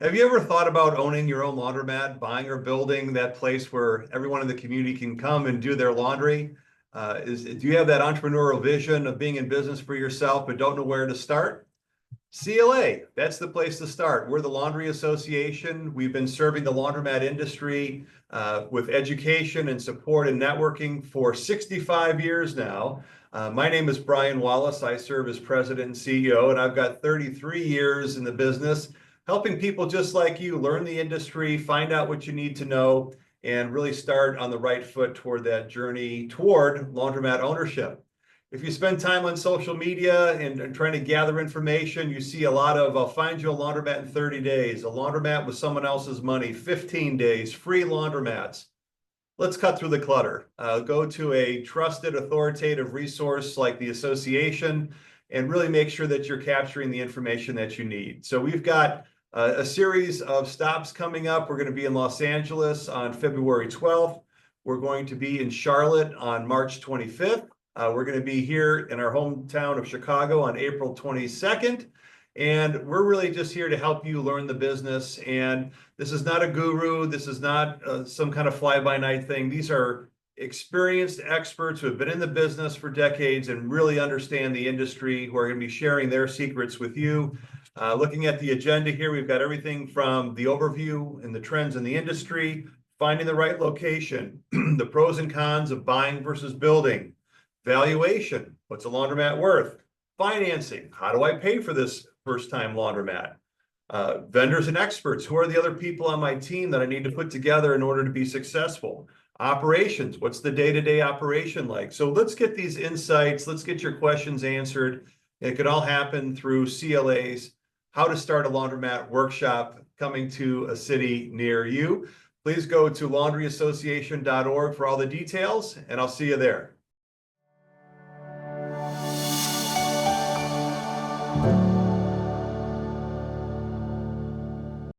Have you ever thought about owning your own laundromat, buying or building that place where everyone in the community can come and do their laundry? Do you have that entrepreneurial vision of being in business for yourself but don't know where to start? CLA, that's the place to start. We're the Laundry Association. We've been serving the laundromat industry with education and support and networking for 65 years now. My name is Brian Wallace. I serve as president and CEO, and I've got 33 years in the business, helping people just like you learn the industry, find out what you need to know, and really start on the right foot toward that journey toward laundromat ownership. If you spend time on social media and trying to gather information, you see a lot of, I'll find you a laundromat in 30 days, a laundromat with someone else's money, 15 days, free laundromats. Let's cut through the clutter. Go to a trusted, authoritative resource like the association and really make sure that you're capturing the information that you need. So we've got a series of stops coming up. We're going to be in Los Angeles on February 12th. We're going to be in Charlotte on March 25th. We're going to be here in our hometown of Chicago on April 22nd. And we're really just here to help you learn the business. And this is not a guru. This is not some kind of fly-by-night thing. These are experienced experts who have been in the business for decades and really understand the industry, who are going to be sharing their secrets with you. Looking at the agenda here, we've got everything from the overview and the trends in the industry, finding the right location, the pros and cons of buying versus building, valuation, what's a laundromat worth, financing, how do I pay for this first-time laundromat, vendors and experts, who are the other people on my team that I need to put together in order to be successful, operations, what's the day-to-day operation like. So let's get these insights, let's get your questions answered. It could all happen through CLA's How to Start a Laundromat workshop coming to a city near you. Please go to laundryassociation.org for all the details, and I'll see you there.